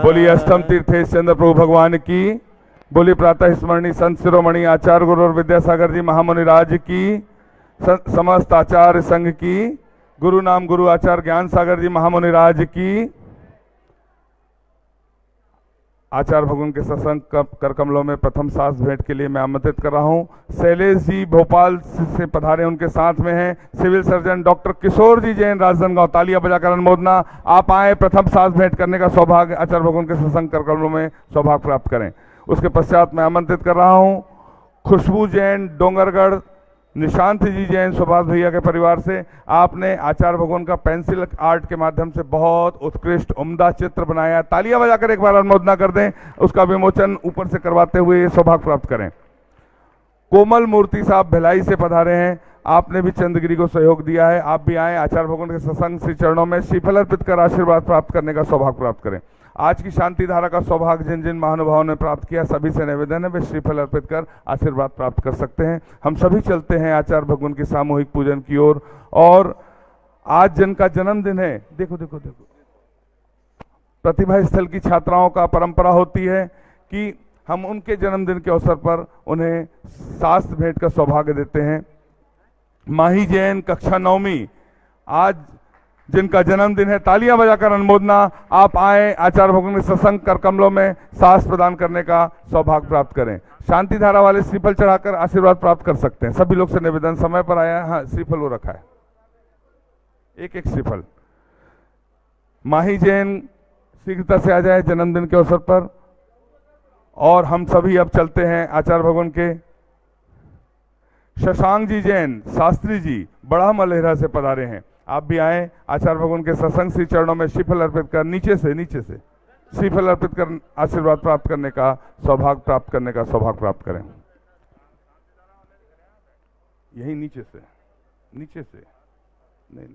बोलिए अष्टम तीर्थेश चंद्र प्रभु भगवान की। बोलिए प्रातः स्मरणीय संत शिरोमणि आचार्य गुरु और विद्यासागर जी महामुनि राज की, समस्त आचार्य संघ की, गुरु नाम गुरु आचार्य ज्ञान सागर जी महामुनि राज की। आचार्य भगवान के सत्संग कर कमलों में प्रथम सांस भेंट के लिए मैं आमंत्रित कर रहा हूं। शैलेश जी भोपाल से पधारे, उनके साथ में हैं सिविल सर्जन डॉक्टर किशोर जी जैन राजनांदगांव। तालियां बजाकर अनुमोदना। आप आए प्रथम सांस भेंट करने का सौभाग्य आचार्य भगवान के सत्संग कर कमलों में सौभाग्य प्राप्त करें। उसके पश्चात मैं आमंत्रित कर रहा हूँ खुशबू जैन डोंगरगढ़, निशांत जी जैन सुभाष भैया के परिवार से। आपने आचार्य भगवान का पेंसिल आर्ट के माध्यम से बहुत उत्कृष्ट उम्दा चित्र बनाया। तालियां बजाकर एक बार अनुमोदना कर दें। उसका विमोचन ऊपर से करवाते हुए ये सौभाग्य प्राप्त करें। कोमल मूर्ति साहब भिलाई से पधारे हैं, आपने भी चंद्रगिरी को सहयोग दिया है। आप भी आए, आचार्य भगवान के सत्संग श्री चरणों में श्रीफल अर्पित कर आशीर्वाद प्राप्त करने का सौभाग्य प्राप्त करें। आज की शांति धारा का सौभाग्य जिन जिन महानुभावों ने प्राप्त किया, सभी से निवेदन है वे श्रीफल अर्पित कर आशीर्वाद प्राप्त कर सकते हैं। हम सभी चलते हैं आचार्य भगवान की सामूहिक पूजन की ओर। और आज जिनका जन्मदिन है, देखो देखो देखो, प्रतिभा स्थल की छात्राओं का परंपरा होती है कि हम उनके जन्मदिन के अवसर पर उन्हें शास्त्र भेंट का सौभाग्य देते हैं। माही जैन कक्षा 9वीं आज जिनका जन्मदिन है, तालियां बजाकर अनुमोदना। आप आए, आचार्य भगवान के सत्संग कर कमलों में साहस प्रदान करने का सौभाग्य प्राप्त करें। शांति धारा वाले श्रीफल चढ़ाकर आशीर्वाद प्राप्त कर सकते हैं। सभी लोग से निवेदन, समय पर आया है। हाँ, श्रीफल वो रखा है, एक एक श्रीफल। माही जैन शीघ्रता से आ जाए जन्मदिन के अवसर पर। और हम सभी अब चलते हैं आचार्य भगवान के। शशांक जी जैन शास्त्री जी बड़ा मलेहरा से पधारे हैं, आप भी आए, आचार्य भगवान के सत्संग श्री चरणों में श्रीफल अर्पित कर नीचे से श्रीफल अर्पित कर आशीर्वाद प्राप्त करने का सौभाग्य प्राप्त करें। यही नीचे से नहीं।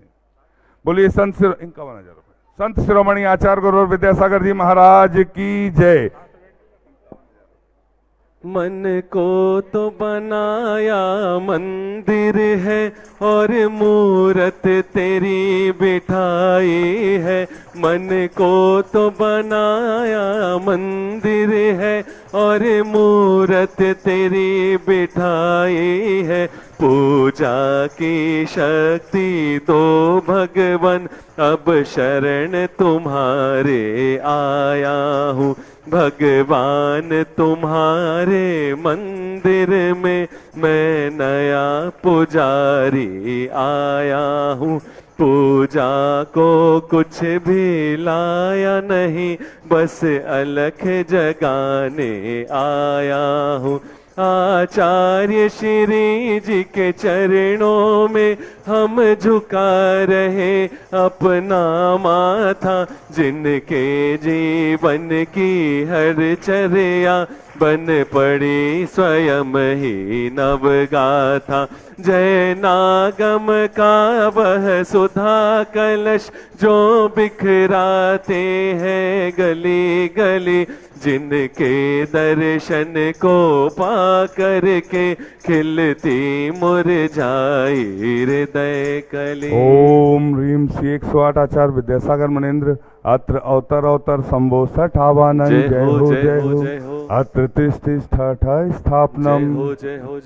बोलिए संत 51,000 रुपए। संत शिरोमणि आचार्य गुरु और विद्यासागर जी महाराज की जय। मन को तो बनाया मंदिर है और मूरत तेरी बिठाई है। मन को तो बनाया मंदिर है और मूरत तेरी बिठाई है। पूजा की शक्ति तो भगवन अब शरण तुम्हारे आया हूँ। भगवान तुम्हारे मंदिर में मैं नया पुजारी आया हूँ। पूजा को कुछ भी लाया नहीं, बस अलख जगाने आया हूँ। आचार्य श्री जी के चरणों में हम झुका रहे अपना माथा। जिनके जीवन की हर चर्या बन पड़ी स्वयं ही नवगाथा। जय नागम का वह सुधा कलश जो बिखराते हैं गली गली। जिनके दर्शन को पा करके खिलती मुरझाई हृदय कली। ओम ह्रीम श्री 108 आचार्य विद्यासागर मनेन्द्र अत्र अवतर संभो सठावानन। जय हो अत्र तिष्ठा स्थापनम।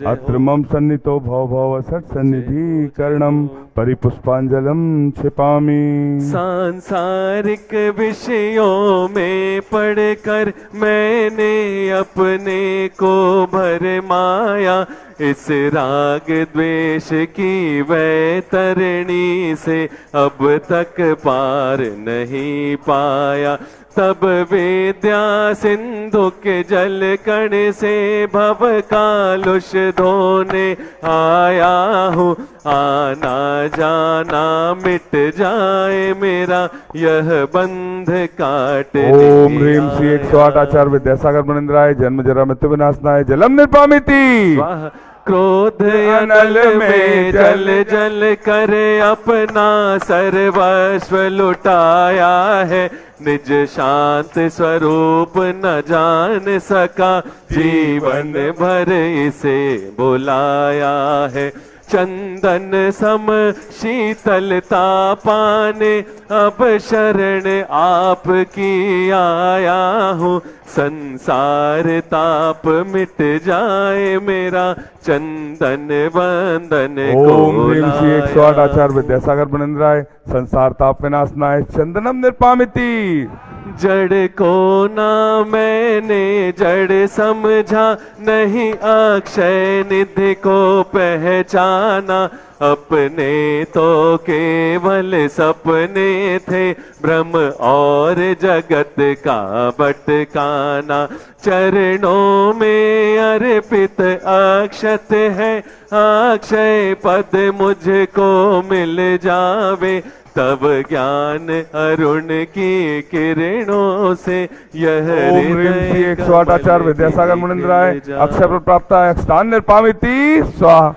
अत्र मम सन्नितो भव सट सन्निधि करणम परिपुष्पांजलम छिपामि। सांसारिक विषयों में पढ़कर मैंने अपने को भरमाया। इस राग द्वेष की वैतरणी से अब तक पार नहीं पाया। तब विद्या सिंधु के जल कण से भव कालुष धोने आया हूँ। आना जाना मिट जाए मेरा यह बंध काट। ओम ह्रीम श्री 108 आचार्य विद्यासागर मनेन्द्राय जन्म जरा मृत्यु विनाशनाय जलम निर्पामिति। क्रोध अनल में जल जल कर अपना सर्वस्व लुटाया है। निज शांत स्वरूप न जान सका जीवन भर इसे बुलाया है। चंदन सम शीतलता पाने अब शरण आपकी आया हूँ। संसार ताप मिट जाए मेरा चंदन वंदन को ओम ह्रीं श्री 108 आचार्य विद्यासागर बनिंद्राय। संसार ताप विनाशनाय चंदनम निर्पामिति। जड़ को ना मैंने जड़ समझा, नहीं अक्षय निधि को पहचाना। अपने तो केवल सपने थे, भ्रम और जगत का भटकाना। चरणों में अर्पित अक्षत है, अक्षय पद मुझको मिल जावे। तब ज्ञान अरुण की किरणों से यह ओम ह्रीं श्री 108 आचार्य विद्यासागर मुनिंद्राय। अक्षय प्राप्त स्थान निर्पामिति स्वाहा।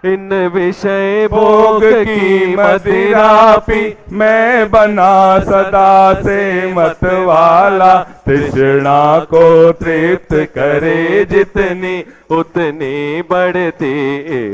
इन विषय भोग की मदिरा पी मैं बना सदा से मत वाला। तृष्णा को तृप्त करे जितनी, उतनी बढ़ती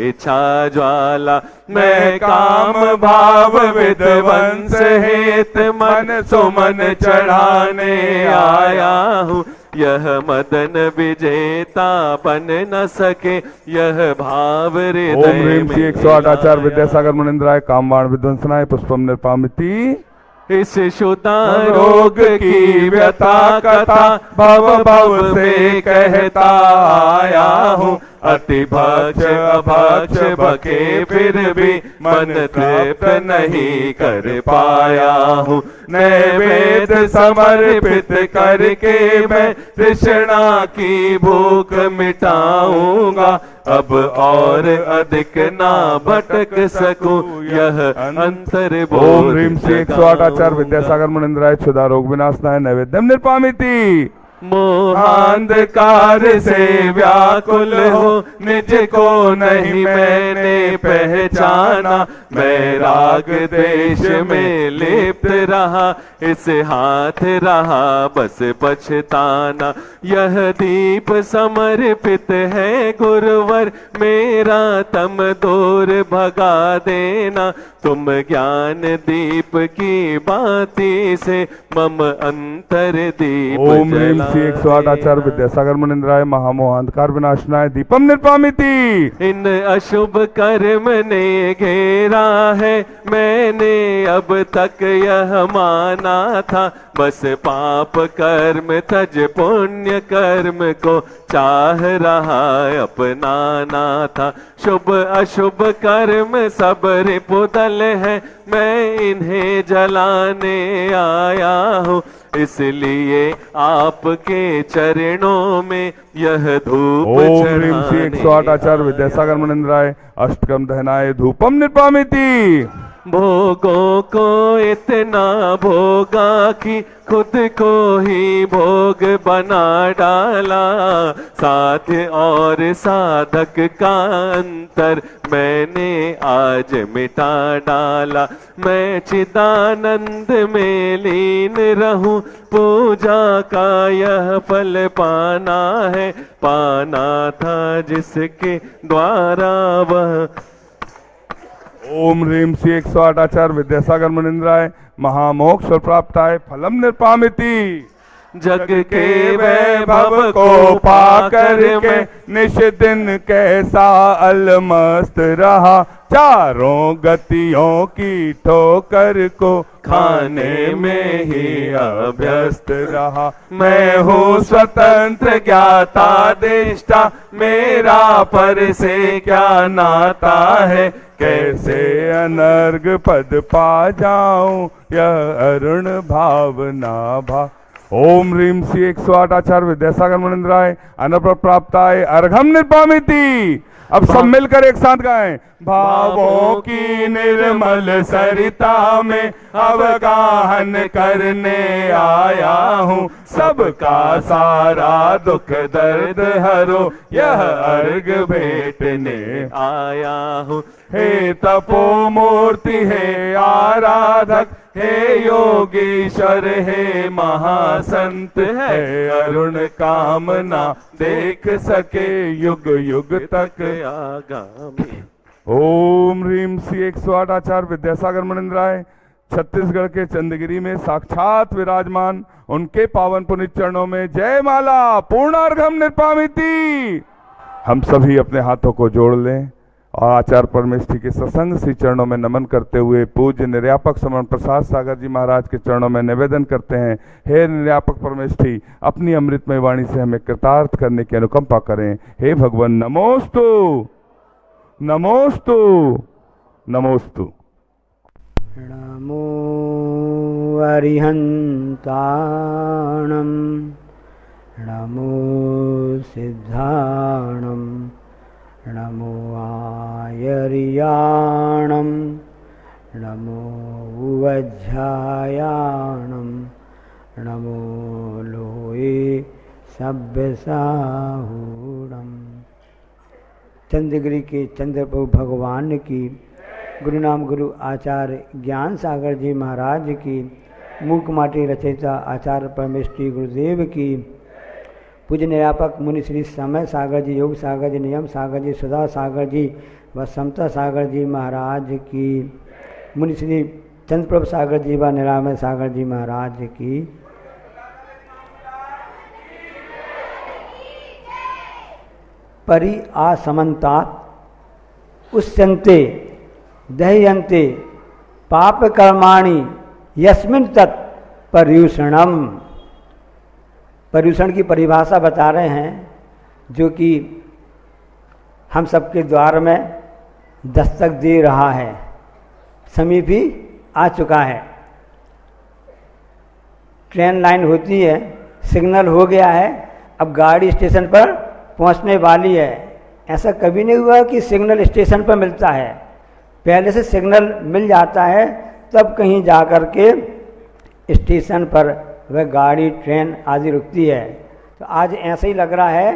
इच्छा ज्वाला। मैं काम भाव विध्वंस हेत मन सुमन चढ़ाने आया हूँ। यह मदन विजेता बन न सके, यह भाव हृदय में। ओम ह्रीं श्री 108 आचार्य विद्यासागर मुनिंद्राय। कामवाण विध्वंसनाय पुष्पम निर्पामिति। इस शुदा रोग की व्यथा कथा भव भव से कहता आया हूँ। अति भक्ष अभक्ष बके फिर भी मन तृप्त नहीं कर पाया हूँ। नैवेद्य समर्पित करके मैं तृष्णा की भूख मिटाऊंगा। अब और अधिक ना भटक सकूं, यह अंतर बोध। ओम ह्रीं श्री 108 आचार्य विद्यासागर मुनिंद्राय। क्षुधा रोग विनाशनाय नैवेद्यम निर्पामिति। मोहांधकार से व्याकुल हो, निज को नहीं मैंने पहचाना। मैं राग देश में लिप्त रहा, इस हाथ रहा बस पछताना। यह दीप समर्पित है गुरुवर, मेरा तम दूर भगा देना। तुम ज्ञान दीप की बाती से मम अंतर दीप ओम ह्रीं श्री 108 आचार्य विद्यासागर मुनिंद्राय। महामोह अंधकार विनाशनाय दीपम निर्पामिति। इन अशुभ कर्म ने घेरा है, मैंने अब तक यह माना था। बस पाप कर्म तज पुण्य कर्म को चाह रहा अपनाना था। शुभ अशुभ कर्म सब रिपुदल है, मैं इन्हें जलाने आया हूँ। इसलिए आपके चरणों में यह धूप ओम ह्रीं श्री 108 आचार्य विद्यासागर मुनिंद्राय। अष्टकम दहनाय धूपम निर्पामिति। भोगों को इतना भोगा कि खुद को ही भोग बना डाला। साध्य और साधक का अंतर मैंने आज मिटा डाला। मैं चिदानंद में लीन रहूं, पूजा का यह फल पाना है। पाना था जिसके द्वारा वह। ओम ह्रीं श्री 108 आचार्य विद्यासागर मुनिंद्राय। महामोक्ष प्राप्ताय फलम निर्पामिति। जग के वैभव को पा करके निश दिन कैसा अलमस्त रहा। चारों गतियों की ठोकर को खाने में ही अभ्यस्त रहा। मैं हूँ स्वतंत्र ज्ञाता दृष्टा, मेरा पर से क्या नाता है। कैसे अनर्ग पद पा जाऊं, यह अरुण भावना भा। ओम ह्रीं श्री 108 आचार्य विद्यासागर मुनिंद्राय। अनपर प्राप्ताय अर्घम निर्पामिति। अब सब मिलकर एक साथ गाएं। भावों की निर्मल सरिता में अवगाहन करने आया हूँ। सबका सारा दुख दर्द हरो, यह अर्घ भेटने आया हूँ। हे तपो मूर्ति, हे आराधक, हे योगीश्वर, हे महासंत, है अरुण कामना देख सके युग युग तक आगामी। ओम ह्रीम श्री 108 आचार्य विद्यासागर मुनिंद्र राय छत्तीसगढ़ के चंदगिरी में साक्षात विराजमान, उनके पावन पुनित चरणों में जय माला पूर्णार्घम निर्पामिति। हम सभी अपने हाथों को जोड़ लें और आचार्य परमेष्ठी के सत्संग श्री चरणों में नमन करते हुए पूज्य निर्यापक समरण प्रसाद सागर जी महाराज के चरणों में निवेदन करते हैं, हे निर्यापक परमेष्ठी, अपनी अमृतमय वाणी से हमें कृतार्थ करने की अनुकंपा करें। हे भगवान, नमोस्तु नमोस्तु नमोस्तु। नमो अरिहन्ताणं नमो सिद्धाणं नमो आयर्याणं नमो उवज्झायाणं नमो लोये सभ्यसाहूणम्। चंद्रगिरी के चंद्रप्रभु भगवान की, गुरु नाम गुरु आचार्य ज्ञान सागर जी महाराज की, मूक माटी रचयिता आचार्य परमेष्ठी गुरुदेव की, पूज्य निरापक मुनि श्री समय सागर जी, योग सागर जी, नियम सागर जी, सुधा सागर जी व समता सागर जी महाराज की, मुनि श्री चंद्रप्रभु सागर जी व निरामय सागर जी महाराज की। परि आसमन्तात् उच्यन्ते दह्यन्ते पाप कर्माणि यस्मिन् तत् पर्यूषणम। पर्यूषण की परिभाषा बता रहे हैं, जो कि हम सबके द्वार में दस्तक दे रहा है, समीप ही आ चुका है। ट्रेन लाइन होती है, सिग्नल हो गया है, अब गाड़ी स्टेशन पर पहुंचने वाली है। ऐसा कभी नहीं हुआ कि सिग्नल स्टेशन पर मिलता है, पहले से सिग्नल मिल जाता है, तब कहीं जा कर के स्टेशन पर वह गाड़ी ट्रेन आदि रुकती है। तो आज ऐसे ही लग रहा है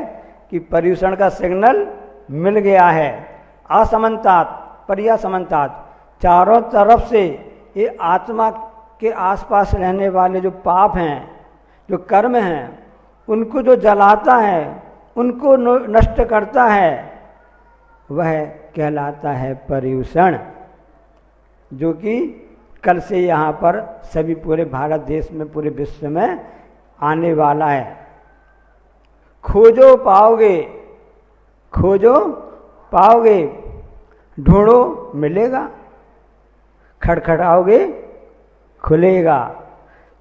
कि पर्यूषण का सिग्नल मिल गया है। असमन्तात पर्यासमन्तात, चारों तरफ से ये आत्मा के आसपास रहने वाले जो पाप हैं, जो कर्म हैं, उनको जो जलाता है, उनको नष्ट करता है, वह कहलाता है पर्यूषण, जो कि कल से यहाँ पर सभी पूरे भारत देश में, पूरे विश्व में आने वाला है। खोजो पाओगे, खोजो पाओगे, ढूंढो मिलेगा, खड़खड़ाओगे खुलेगा।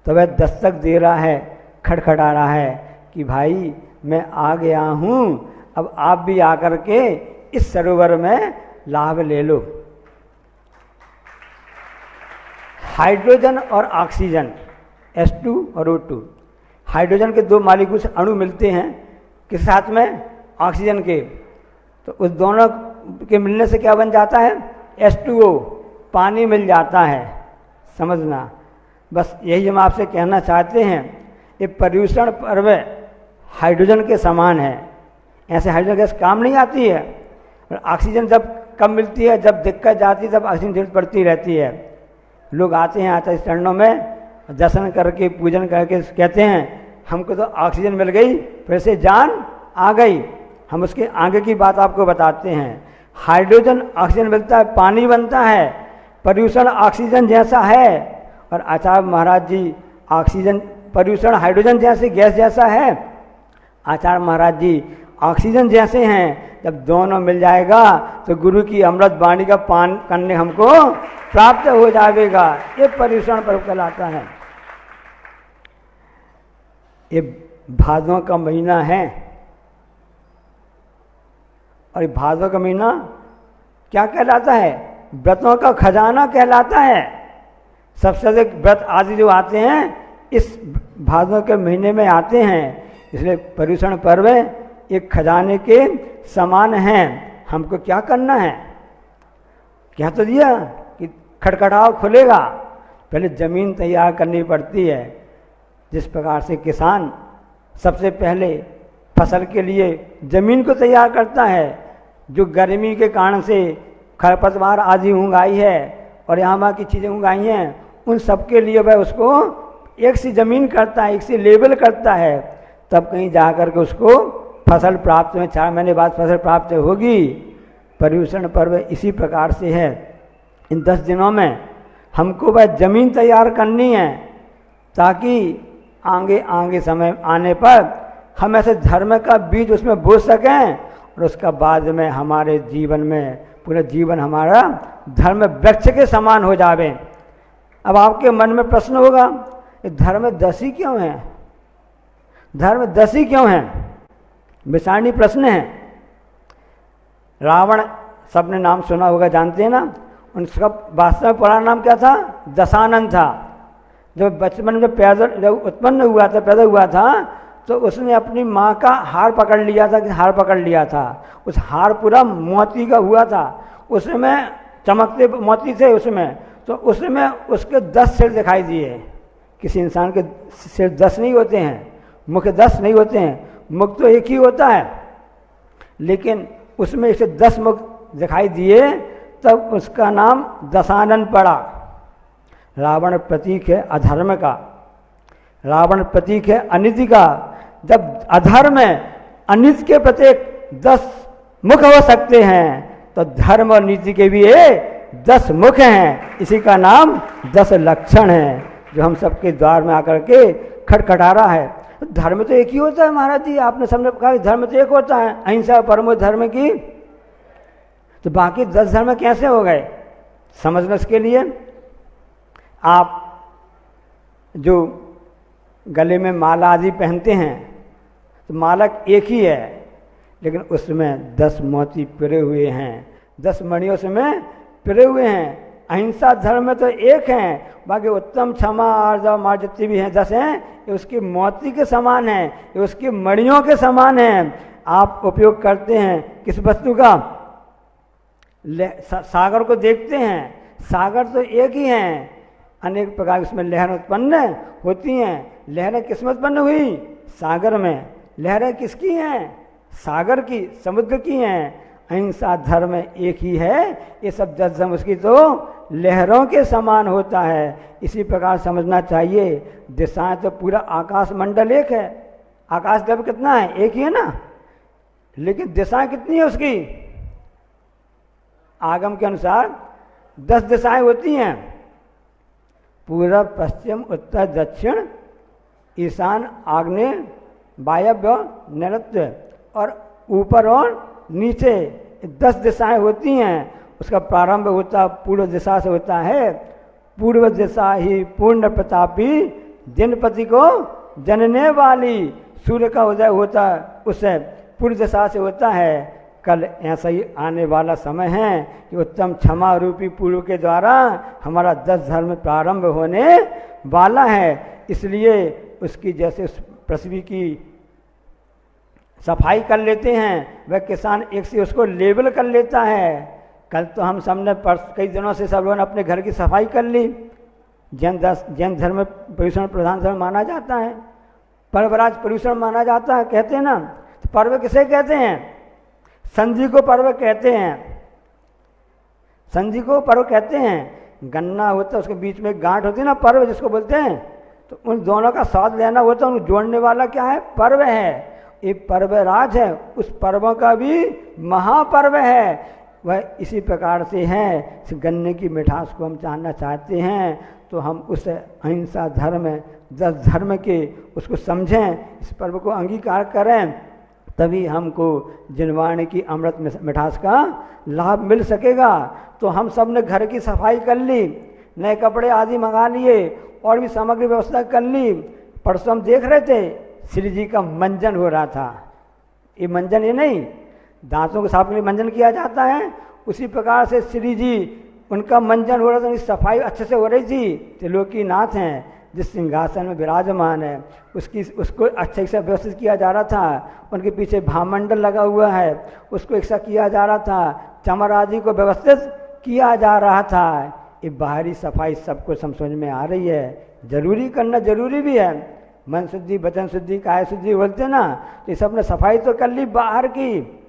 तो वह दस्तक दे रहा है, खड़खड़ा रहा है कि भाई मैं आ गया हूँ, अब आप भी आकर के इस सरोवर में लाभ ले लो। हाइड्रोजन और ऑक्सीजन, H2 और O2, हाइड्रोजन के दो मालिकुछ अणु मिलते हैं, किस साथ में? ऑक्सीजन के। तो उस दोनों के मिलने से क्या बन जाता है? H2O, पानी मिल जाता है। समझना, बस यही हम आपसे कहना चाहते हैं। ये पर्यूषण पर्व हाइड्रोजन के समान है। ऐसे हाइड्रोजन गैस काम नहीं आती है, और ऑक्सीजन जब कम मिलती है, जब दिक्कत जाती है, तब ऑक्सीजन जरूरत पड़ती रहती है। लोग आते हैं आचार्य चरणों में, दर्शन करके पूजन करके कहते हैं हमको तो ऑक्सीजन मिल गई, फिर से जान आ गई। हम उसके आगे की बात आपको बताते हैं। हाइड्रोजन ऑक्सीजन मिलता है, पानी बनता है, पर्यूषण ऑक्सीजन जैसा है। और आचार्य महाराज जी ऑक्सीजन, पर्यूषण हाइड्रोजन जैसे गैस जैसा है, आचार्य महाराज जी ऑक्सीजन जैसे हैं। जब दोनों मिल जाएगा तो गुरु की अमृत वाणी का पान करने हमको प्राप्त हो जाएगा। ये पर्यूषण पर्व कहलाता है। ये भादों का महीना है, और ये भादों का महीना क्या कहलाता है? व्रतों का खजाना कहलाता है। सबसे अधिक व्रत आदि जो आते हैं इस भादों के महीने में आते हैं, इसलिए पर्यूषण पर्व एक खजाने के समान हैं। हमको क्या करना है? क्या तो दिया कि खड़खड़ाओ खुलेगा। पहले ज़मीन तैयार करनी पड़ती है। जिस प्रकार से किसान सबसे पहले फसल के लिए ज़मीन को तैयार करता है, जो गर्मी के कारण से खरपतवार आदि उगाई है और यहाँ वहाँ की चीज़ें उगाई हैं, उन सब के लिए वह उसको एक सी ज़मीन करता है, एक सी लेबल करता है, तब कहीं जा कर के उसको फसल प्राप्त में 4 महीने बाद फसल प्राप्त होगी। पर्युषण पर्व इसी प्रकार से है। इन 10 दिनों में हमको वह जमीन तैयार करनी है ताकि आगे आगे समय आने पर हम ऐसे धर्म का बीज उसमें बो सकें और उसका बाद में हमारे जीवन में पूरा जीवन हमारा धर्म वृक्ष के समान हो जावे। अब आपके मन में प्रश्न होगा, ये धर्म 10 ही क्यों है? धर्म 10 ही क्यों है? विचारणीय प्रश्न है। रावण सबने नाम सुना होगा, जानते हैं ना। उनका वास्तव में पुराना नाम क्या था? दशानन था। जब बचपन में जब उत्पन्न हुआ था, पैदा हुआ था, तो उसने अपनी माँ का हार पकड़ लिया था, हार पकड़ लिया था। उस हार पूरा मोती का हुआ था, उसमें चमकते मोती थे उसमें, तो उसमें उसके 10 सिर दिखाई दिए। किसी इंसान के सिर 10 नहीं होते हैं, मुख 10 नहीं होते हैं, मुख तो एक ही होता है, लेकिन उसमें इसे 10 मुख दिखाई दिए, तब उसका नाम दशानन पड़ा। रावण प्रतीक है अधर्म का, रावण प्रतीक है अनिति का। जब अधर्म अनिति के प्रत्येक 10 मुख हो सकते हैं, तो धर्म और नीति के भी 10 मुख हैं। इसी का नाम 10 लक्षण है, जो हम सबके द्वार में आकर के खटखटा रहा है। धर्म तो एक ही होता है महाराज जी, आपने सबने कहा धर्म तो एक होता है, अहिंसा परमो धर्म की। तो बाकी 10 धर्म कैसे हो गए? समझना इसके लिए आप जो गले में माला आदि पहनते हैं, तो माला एक ही है, लेकिन उसमें 10 मोती पिरे हुए हैं, 10 मणियों से में पिरे हुए हैं। अहिंसा धर्म में तो एक है, बाकी उत्तम क्षमा आर्जव मार जितनी भी हैं 10 हैं, ये उसकी मोती के समान है, ये उसकी मणियों के समान है। आप उपयोग करते हैं किस वस्तु का? सागर को देखते हैं, सागर तो एक ही हैं, अनेक प्रकार उसमें लहरें उत्पन्न होती हैं। लहरें किस में उत्पन्न हुई? सागर में। लहरें किसकी हैं? सागर की, समुद्र की हैं। अहिंसा धर्म एक ही है, ये सब 10 धर्म उसकी तो लहरों के समान होता है। इसी प्रकार समझना चाहिए। दिशाएं तो पूरा आकाश मंडल एक है, आकाश जब कितना है? एक ही है ना, लेकिन दिशाएं कितनी है उसकी? आगम के अनुसार 10 दिशाएं होती हैं, पूर्व पश्चिम उत्तर दक्षिण ईशान आग्नेय वायव्य नैऋत्य और ऊपर और नीचे 10 दिशाएं होती हैं। उसका प्रारंभ होता पूर्व दिशा से होता है। पूर्व दिशा ही पूर्ण प्रतापी जनपति को जनने वाली। सूर्य का उदय होता उससे पूर्व दिशा से होता है। कल ऐसा ही आने वाला समय है कि उत्तम क्षमा रूपी पूर्व के द्वारा हमारा 10 धर्म प्रारंभ होने वाला है। इसलिए उसकी जैसे उस पृथ्वी की सफाई कर लेते हैं, वह किसान एक से उसको लेबल कर लेता है। कल तो हम सबने कई दिनों से सब लोगों ने अपने घर की सफाई कर ली। जैन धर्म में पर्युषण प्रधान धर्म माना जाता है, पर्वराज पर्युषण माना जाता है, कहते हैं ना। तो पर्व किसे कहते हैं? संधि को पर्व कहते हैं, संधि को पर्व कहते हैं। गन्ना होता है, उसके बीच में गांठ होती है ना, पर्व जिसको बोलते हैं। तो उन दोनों का स्वाद लेना होता है, उनको जोड़ने वाला क्या है? पर्व है। ये पर्व राज है, उस पर्वों का भी महापर्व है। वह इसी प्रकार से है। इस गन्ने की मिठास को हम जानना चाहते हैं, तो हम उस अहिंसा धर्म 10 धर्म के उसको समझें, इस पर्व को अंगीकार करें, तभी हमको जिनवाणी की अमृत मिठास का लाभ मिल सकेगा। तो हम सब ने घर की सफाई कर ली, नए कपड़े आदि मंगा लिए और भी सामग्री व्यवस्था कर ली। परसों हम देख रहे थे श्री जी का मंजन हो रहा था। ये मंजन ये नहीं, दांतों को साफ के लिए मंजन किया जाता है, उसी प्रकार से श्री जी उनका मंजन हो रहा था, उनकी सफाई अच्छे से हो रही थी। त्रिलोकीनाथ हैं, जिस सिंहासन में विराजमान है, उसको अच्छे से व्यवस्थित किया जा रहा था। उनके पीछे भामंडल लगा हुआ है, उसको एक सा किया जा रहा था। चमर आदि को व्यवस्थित किया जा रहा था। ये बाहरी सफाई सबको समझ में आ रही है, जरूरी करना जरूरी भी है। मन शुद्धि, वचन शुद्धि, काया शुद्धि बोलते ना, तो ये सब ने सफाई तो कर ली बाहर की।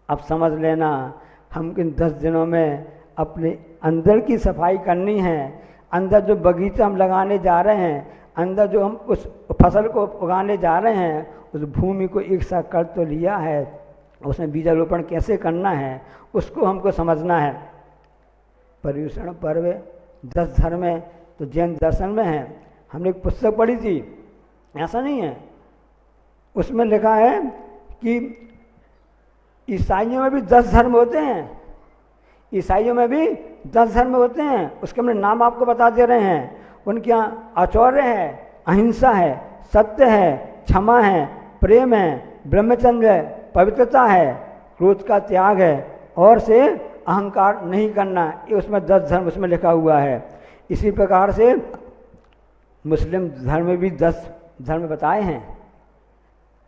अब समझ लेना, हम इन 10 दिनों में अपने अंदर की सफाई करनी है। अंदर जो बगीचा हम लगाने जा रहे हैं, अंदर जो हम उस फसल को उगाने जा रहे हैं, उस भूमि को एक साथ कर तो लिया है, उसमें बीजारोपण कैसे करना है उसको हमको समझना है। पर्युषण पर्व 10 धर्म है तो जैन दर्शन में है। हमने एक पुस्तक पढ़ी थी, ऐसा नहीं है, उसमें लिखा है कि ईसाइयों में भी 10 धर्म होते हैं, ईसाइयों में भी 10 धर्म होते हैं। उसके हमने नाम आपको बता दे रहे हैं। उनके यहाँ आचौर्य है, अहिंसा है, सत्य है, क्षमा है, प्रेम है, ब्रह्मचर्य है, पवित्रता है, क्रोध का त्याग है और से अहंकार नहीं करना। ये उसमें 10 धर्म उसमें लिखा हुआ है। इसी प्रकार से मुस्लिम धर्म में भी 10 धर्म बताए हैं।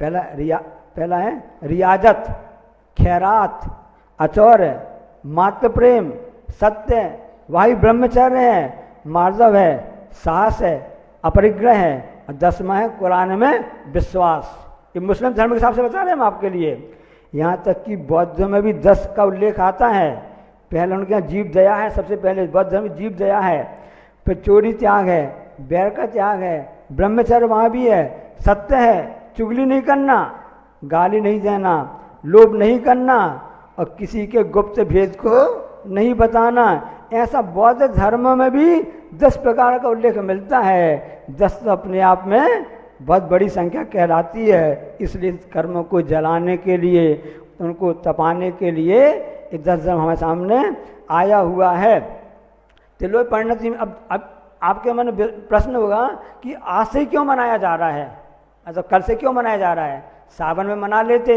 पहला है रियाजत, खैरात, आचौर्य, मातृ प्रेम, सत्य, वायु ब्रह्मचर्य है, मार्दव है, साहस है, अपरिग्रह है और 10वां है कुरान में विश्वास। ये मुस्लिम धर्म के हिसाब से बता रहे हैं हम आपके लिए। यहाँ तक कि बौद्ध में भी 10 का उल्लेख आता है। पहले उनके यहाँ जीव दया है, सबसे पहले बौद्ध धर्म में जीव दया है, फिर चोरी त्याग है, बैर का त्याग है, ब्रह्मचर्य वहाँ भी है, सत्य है, चुगली नहीं करना, गाली नहीं देना, लोभ नहीं करना और किसी के गुप्त भेद को नहीं बताना। ऐसा बौद्ध धर्म में भी 10 प्रकार का उल्लेख मिलता है। 10 तो अपने आप में बहुत बड़ी संख्या कहलाती है। इसलिए कर्मों को जलाने के लिए, उनको तपाने के लिए ये 10 धर्म हमारे सामने आया हुआ है। तिलोय परिणति में अब आपके मन में प्रश्न होगा कि आज से क्यों मनाया जा रहा है, मतलब कल से क्यों मनाया जा रहा है। सावन में मना लेते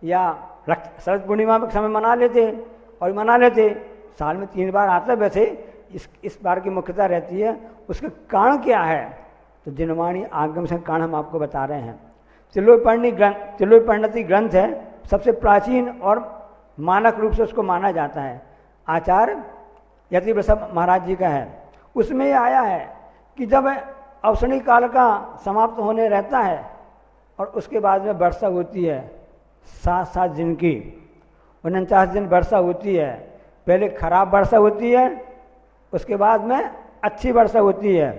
या शरद पूर्णिमा के समय मना लेते और मना लेते। साल में 3 बार आता है। वैसे इस बार की मुख्यता रहती है। उसका कारण क्या है तो जिनवाणी आगम से कारण हम आपको बता रहे हैं। तिलोय परिणति ग्रंथ है, सबसे प्राचीन और मानक रूप से उसको माना जाता है। आचार्य यतिवृषभ महाराज जी का है। उसमें ये आया है कि जब अवसनी काल का समाप्त होने रहता है और उसके बाद में वर्षा होती है 7 दिन की, 49 दिन वर्षा होती है। पहले खराब वर्षा होती है, उसके बाद में अच्छी वर्षा होती है।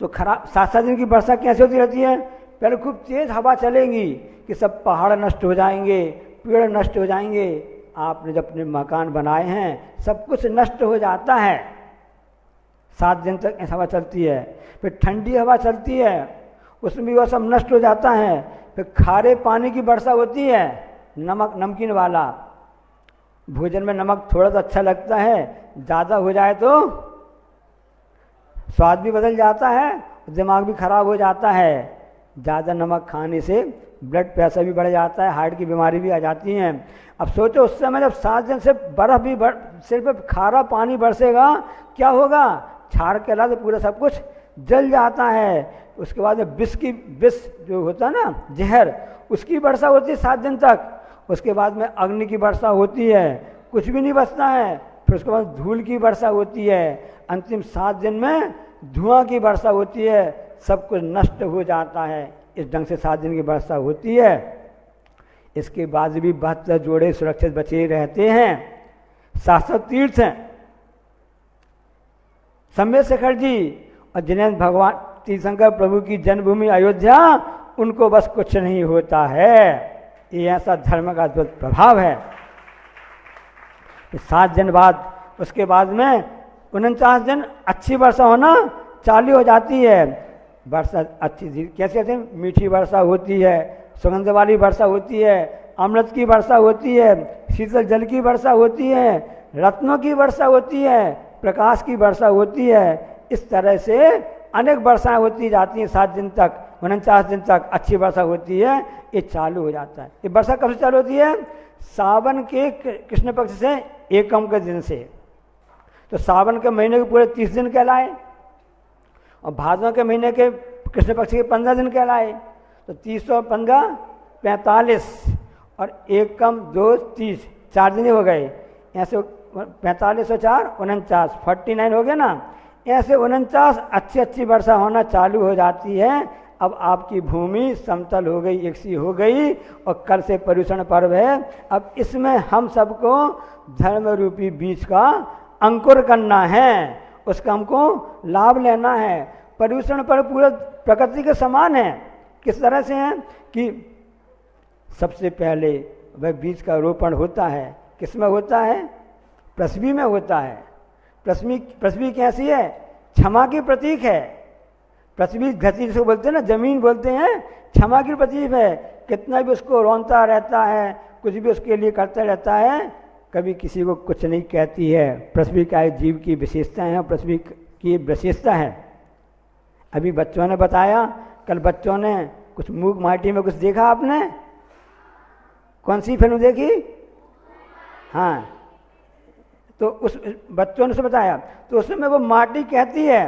तो खराब 7 दिन की वर्षा कैसे होती रहती है, पहले खूब तेज हवा चलेगी कि सब पहाड़ नष्ट हो जाएंगे, पेड़ नष्ट हो जाएंगे, आपने जब अपने मकान बनाए हैं सब कुछ नष्ट हो जाता है। 7 दिन तक ऐसा हवा चलती है। फिर ठंडी हवा चलती है, उसमें भी वह सब नष्ट हो जाता है। फिर खारे पानी की वर्षा होती है, नमकीन वाला। भोजन में नमक थोड़ा सा अच्छा लगता है, ज़्यादा हो जाए तो स्वाद भी बदल जाता है, दिमाग भी खराब हो जाता है। ज़्यादा नमक खाने से ब्लड प्रेशर भी बढ़ जाता है, हार्ट की बीमारी भी आ जाती है। अब सोचो उस समय जब 7 दिन से बर्फ भी सिर्फ खारा पानी बरसेगा, क्या होगा, छाड़ के अलावा पूरा सब कुछ जल जाता है। उसके बाद में विष जो होता है ना, जहर, उसकी वर्षा होती है 7 दिन तक। उसके बाद में अग्नि की वर्षा होती है, कुछ भी नहीं बचता है। फिर उसके बाद धूल की वर्षा होती है। अंतिम 7 दिन में धुआं की वर्षा होती है, सब कुछ नष्ट हो जाता है। इस ढंग से 7 दिन की वर्षा होती है। इसके बाद भी 72 जोड़े सुरक्षित बचे रहते हैं। शाश्वत तीर्थ हैं। सम्य शेखर जी और जिनेन्द्र भगवान तीर्थंकर प्रभु की जन्मभूमि अयोध्या, उनको बस कुछ नहीं होता है। ये ऐसा धर्म का अद्भुत प्रभाव है। 7 दिन बाद, उसके बाद में 49 दिन अच्छी वर्षा होना चालू हो जाती है। वर्षा अच्छी कैसे होती है, मीठी वर्षा होती है, सुगंध वाली वर्षा होती है, अमृत की वर्षा होती है, शीतल जल की वर्षा होती है, रत्नों की वर्षा होती है, प्रकाश की वर्षा होती है। इस तरह से अनेक वर्षाएं होती जाती हैं। 7 दिन तक, 49 दिन तक अच्छी वर्षा होती है। ये चालू हो जाता है। ये वर्षा कब से चालू होती है, सावन के कृष्ण पक्ष से एकम के दिन से। तो सावन के महीने के पूरे 30 दिन कहलाए और भादों के महीने के कृष्ण पक्ष के 15 दिन कहलाए। तो 30 और 15 45 और एकम 2 30, 4 दिन हो गए। ऐसे 45 और 4 49, 49 हो गया ना। ऐसे 49 अच्छी वर्षा होना चालू हो जाती है। अब आपकी भूमि समतल हो गई, एकसी हो गई और कल से पर्युषण पर्व है। अब इसमें हम सबको धर्म रूपी बीज का अंकुर करना है, उसका हमको लाभ लेना है। पर्युषण पर्व पूरे प्रकृति के समान है। किस तरह से है कि सबसे पहले वह बीज का रोपण होता है। किस में होता है? पृथ्वी में होता है। पृथ्वी कैसी है? क्षमा की प्रतीक है। पृथ्वी धरती जिसको बोलते हैं ना, जमीन बोलते हैं, क्षमा की प्रतीक है। कितना भी उसको रोनता रहता है, कुछ भी उसके लिए करता रहता है, कभी किसी को कुछ नहीं कहती है। पृथ्वी का एक जीव की विशेषता है, पृथ्वी की विशेषता है। अभी बच्चों ने बताया, कल बच्चों ने कुछ मूक माटी में कुछ देखा आपने? कौन सी फिल्म देखी? हाँ, तो उस बच्चों ने से बताया, तो उसमें वो माटी कहती है,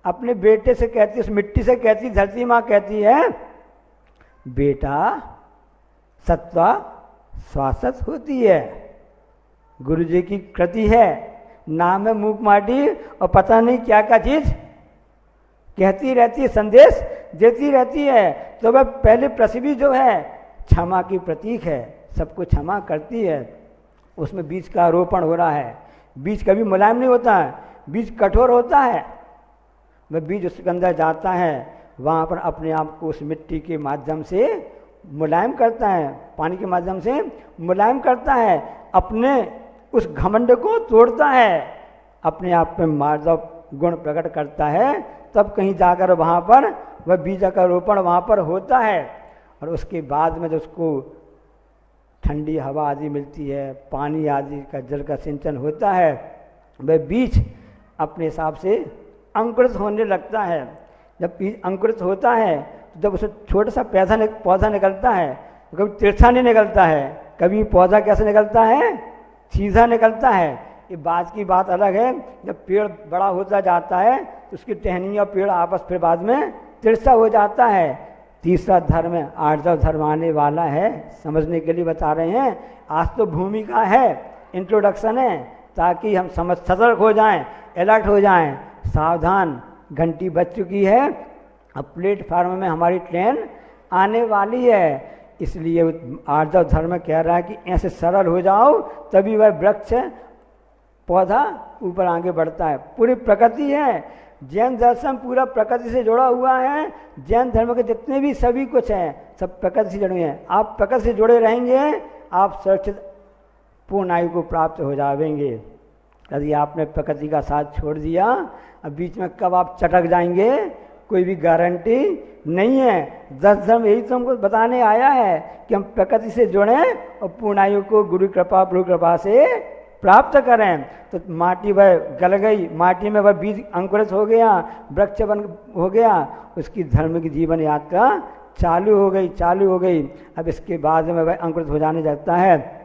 अपने बेटे से कहती है, उस मिट्टी से कहती, धरती माँ कहती है, बेटा सत्वा श्वासत होती है। गुरु जी की कृति है, नाम है मूक माटी, और पता नहीं क्या क्या चीज कहती रहती है, संदेश देती रहती है। तो वह पहले पृथ्वी जो है क्षमा की प्रतीक है, सबको क्षमा करती है। उसमें बीज का रोपण हो रहा है। बीज कभी मुलायम नहीं होता है, बीज कठोर होता है। वह बीज उसके अंदर जाता है, वहाँ पर अपने आप को उस मिट्टी के माध्यम से मुलायम करता है, पानी के माध्यम से मुलायम करता है, अपने उस घमंड को तोड़ता है, अपने आप में मार्दव गुण प्रकट करता है। तब कहीं जाकर वहाँ पर वह बीज का रोपण वहाँ पर होता है। और उसके बाद में जब उसको ठंडी हवा आदि मिलती है, पानी आदि का जल का सिंचन होता है, वह बीज अपने हिसाब से अंकुरित होने लगता है। जब बीज अंकुरित होता है, तो जब उसे छोटा सा पौधा निकलता है, तो कभी तिरछा नहीं निकलता है, कभी पौधा कैसे निकलता है? सीधा निकलता है। ये बात की बात अलग है, जब पेड़ बड़ा होता जाता है तो उसकी टहनी और पेड़ आपस फिर बाद में तिरछा हो जाता है। तीसरा धर्म है, आठवां धर्म आने वाला है, समझने के लिए बता रहे हैं। आज तो भूमिका है, इंट्रोडक्शन है, ताकि हम सतर्क हो जाएं, अलर्ट हो जाएं, सावधान। घंटी बज चुकी है, अब प्लेटफार्म में हमारी ट्रेन आने वाली है। इसलिए आठवां धर्म कह रहा है कि ऐसे सरल हो जाओ, तभी वह वृक्ष पौधा ऊपर आगे बढ़ता है। पूरी प्रकृति है, जैन दर्शन पूरा प्रकृति से जुड़ा हुआ है। जैन धर्म के जितने भी सभी कुछ हैं, सब प्रकृति से जुड़े हैं। आप प्रकृति से जुड़े रहेंगे, आप सुरक्षित पूर्ण आयु को प्राप्त हो जाएंगे। यदि आपने प्रकृति का साथ छोड़ दिया, अब बीच में कब आप चटक जाएंगे, कोई भी गारंटी नहीं है। 10 धर्म यही तो हमको बताने आया है कि हम प्रकृति से जुड़ें और पूर्ण आयु को गुरु कृपा प्रभु कृपा से प्राप्त करें। तो माटी वह गल गई, माटी में वह बीज अंकुरित हो गया, वृक्ष बन हो गया, उसकी धर्म की जीवन यात्रा चालू हो गई। अब इसके बाद में वह अंकुरित हो जाने लगता है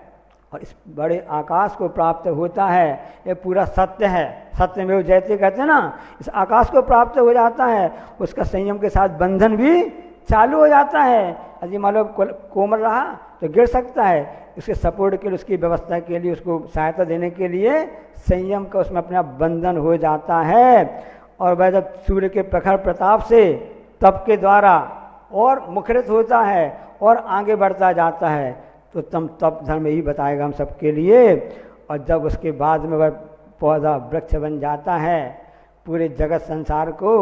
और इस बड़े आकाश को प्राप्त होता है। ये पूरा सत्य है, सत्य में वो जयते कहते हैं ना, इस आकाश को प्राप्त हो जाता है। उसका संयम के साथ बंधन भी चालू हो जाता है। यदि मान लो कोमल रहा तो गिर सकता है, उसके सपोर्ट के लिए, उसकी व्यवस्था के लिए, उसको सहायता देने के लिए संयम का उसमें अपना बंधन हो जाता है। और वह जब सूर्य के प्रखर प्रताप से तप के द्वारा और मुखरित होता है और आगे बढ़ता जाता है, तो तप धर्म यही बताएगा हम सबके लिए। और जब उसके बाद में वह पौधा वृक्ष बन जाता है, पूरे जगत संसार को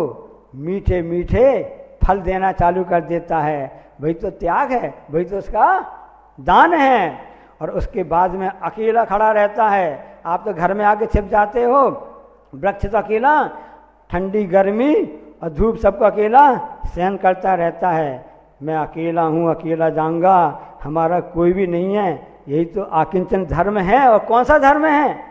मीठे मीठे फल देना चालू कर देता है। वही तो त्याग है, वही तो उसका दान है। और उसके बाद में अकेला खड़ा रहता है। आप तो घर में आके छिप जाते हो, वृक्ष तो अकेला ठंडी गर्मी और धूप सबको अकेला सहन करता रहता है। मैं अकेला हूँ, अकेला जाऊंगा, हमारा कोई भी नहीं है। यही तो आकिंचन धर्म है। और कौन सा धर्म है?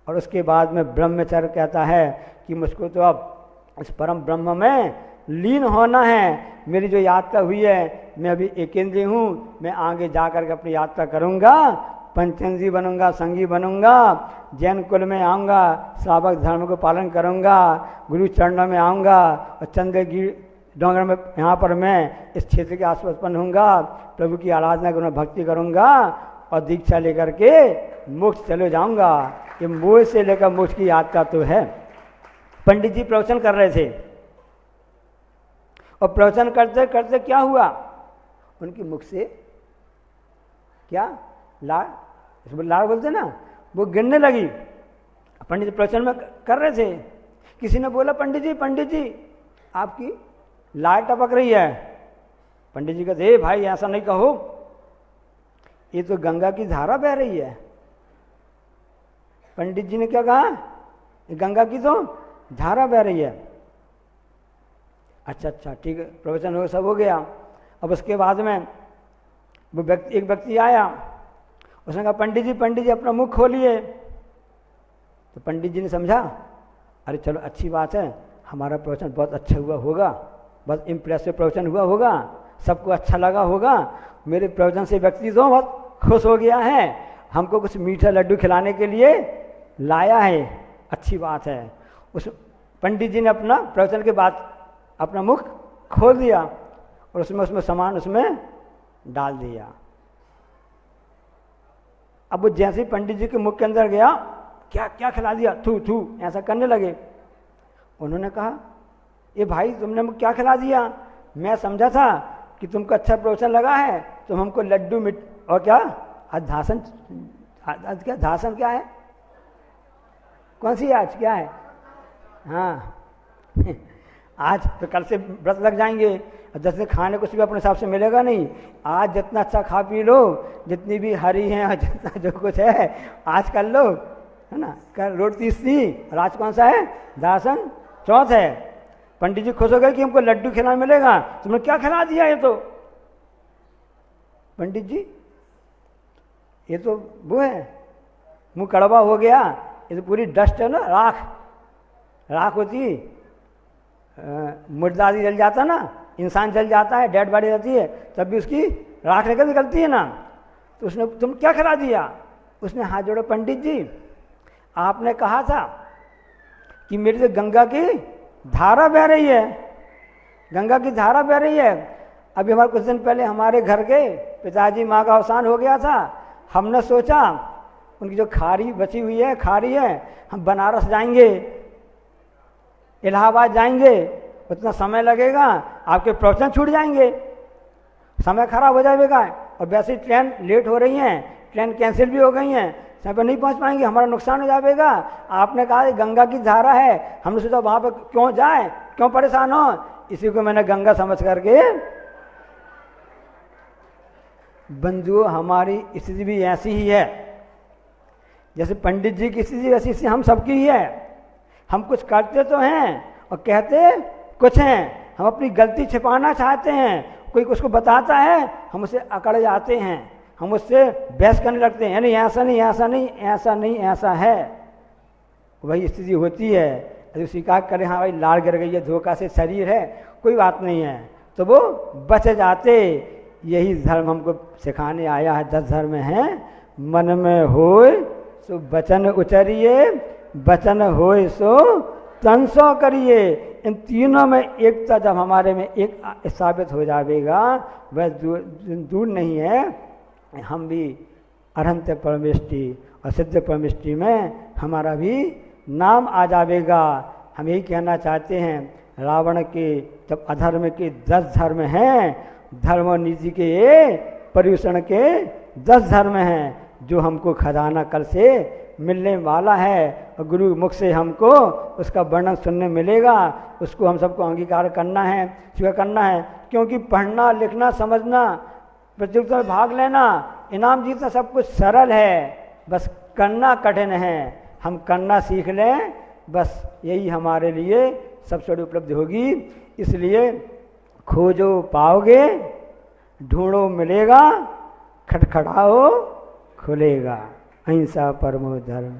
और उसके बाद में ब्रह्मचर्य कहता है कि मुझको तो अब इस परम ब्रह्म में लीन होना है। मेरी जो यात्रा हुई है, मैं अभी एकेंद्रीय हूँ, मैं आगे जाकर के अपनी यात्रा करूँगा, पंचेंद्रीय बनूंगा, संगी बनूंगा, जैन कुल में आऊँगा, श्रावक धर्म को पालन करूँगा, गुरु चरणों में आऊँगा और चंद्रगिरी डोंगर में यहाँ पर मैं इस क्षेत्र के आसपास उत्पन्न होऊंगा, प्रभु की आराधना करूँगा, भक्ति करूँगा और दीक्षा लेकर के मोक्ष चले जाऊँगा। ये मोह से लेकर मोक्ष की यात्रा तो है। पंडित जी प्रवचन कर रहे थे और प्रवचन करते करते क्या हुआ, उनके मुख से क्या लाड़ बोलते ना, वो गिरने लगी। पंडित जी प्रवचन में कर रहे थे, किसी ने बोला पंडित जी आपकी लाड़ टपक रही है। पंडित जी कहते, भाई ऐसा नहीं कहो, ये तो गंगा की धारा बह रही है। पंडित जी ने क्या कहा, ये गंगा की तो धारा बह रही है। अच्छा अच्छा ठीक है, प्रवचन हो, सब हो गया। अब उसके बाद में वो एक व्यक्ति आया, उसने कहा पंडित जी अपना मुख खोलिए। तो पंडित जी ने समझा, अरे चलो अच्छी बात है, हमारा प्रवचन बहुत अच्छा हुआ होगा, बहुत इम्प्रेसिव प्रवचन हुआ होगा, सबको अच्छा लगा होगा, मेरे प्रवचन से व्यक्ति तो बहुत खुश हो गया है, हमको कुछ मीठा लड्डू खिलाने के लिए लाया है, अच्छी बात है। उस पंडित जी ने अपना प्रवचन के बाद अपना मुख खोल दिया और उसमें सामान उसमें डाल दिया। अब वो जैसे ही पंडित जी के मुख के अंदर गया, क्या क्या खिला दिया, थू थू ऐसा करने लगे। उन्होंने कहा, ये भाई तुमने मुझे क्या खिला दिया, मैं समझा था कि तुमको अच्छा प्रवचन लगा है, तुम हमको लड्डू मिट और क्या आज धासन, आज क्या धासन क्या है, कौन सी आज क्या है, हाँ आज तो कल से व्रत लग जाएंगे, जैसे खाने कुछ भी अपने हिसाब से मिलेगा नहीं, आज जितना अच्छा खा पी लो, जितनी भी हरी है, जितना जो कुछ है आज कर लो, है ना। कल रोट 30 थी और आज कौन सा है, दासन चौथ है। पंडित जी खुश हो गए कि हमको लड्डू खिलाना मिलेगा, तुमने क्या खिला दिया, ये तो पंडित जी ये तो वो है, मुंह कड़वा हो गया, ये तो पूरी डस्ट है ना, राख होती, मुर्दा आदि जल जाता ना, इंसान जल जाता है, डेड बॉडी रहती है, तब भी उसकी राख निकलती है ना। तो उसने तुम क्या खिला दिया, उसने हाथ जोड़े, पंडित जी आपने कहा था कि मेरी तो गंगा की धारा बह रही है, गंगा की धारा बह रही है। अभी हमारे कुछ दिन पहले हमारे घर के पिताजी माँ का अवसान हो गया था, हमने सोचा उनकी जो खारी बची हुई है, खारी है, हम बनारस जाएंगे, इलाहाबाद जाएंगे, उतना समय लगेगा, आपके प्रवचन छूट जाएंगे, समय खराब हो जाएगा, और वैसे ही ट्रेन लेट हो रही हैं, ट्रेन कैंसिल भी हो गई हैं, समय पर नहीं पहुंच पाएंगे, हमारा नुकसान हो जाएगा। आपने कहा गंगा की धारा है, हमने सोचा वहां पर क्यों जाए, क्यों परेशान हो, इसी को मैंने गंगा समझ करके। बंधुओं हमारी स्थिति भी ऐसी ही है, जैसे पंडित जी की स्थिति वैसी स्थिति हम सबकी ही है। हम कुछ करते तो हैं और कहते कुछ हैं, हम अपनी गलती छिपाना चाहते हैं, कोई उसको बताता है हम उसे अकड़ जाते हैं, हम उससे बहस करने लगते हैं, यानी ऐसा नहीं ऐसा नहीं ऐसा नहीं ऐसा है, वही स्थिति होती है। यदि स्वीकार करें हाँ भाई लाल गिर गई है, धोखा से शरीर है, कोई बात नहीं है, तो वो बच जाते। यही धर्म हमको सिखाने आया है, 10 धर्म हैं, मन में होए सो वचन उचरिए, वचन होए सो तन सो करिए। इन तीनों में एकता जब हमारे में एक साबित हो जाएगा, वह दूर नहीं है, हम भी अरहंत परमेष्टि और सिद्ध परमेष्टि में हमारा भी नाम आ जाएगा। हम यही कहना चाहते हैं, रावण के जब अधर्म के 10 धर्म हैं, धर्म और नीति के पर्यूषण के 10 धर्म हैं, जो हमको खजाना कल से मिलने वाला है, और गुरु मुख से हमको उसका वर्णन सुनने मिलेगा, उसको हम सबको अंगीकार करना है, स्वीकार करना है। क्योंकि पढ़ना लिखना समझना, प्रतियोगिता में भाग लेना, इनाम जीतना सब कुछ सरल है, बस करना कठिन है। हम करना सीख लें, बस यही हमारे लिए सबसे बड़ी उपलब्धि होगी। इसलिए खोजो पाओगे, ढूंढो मिलेगा, खटखटाओ खुलेगा। अहिंसा परमो धर्म।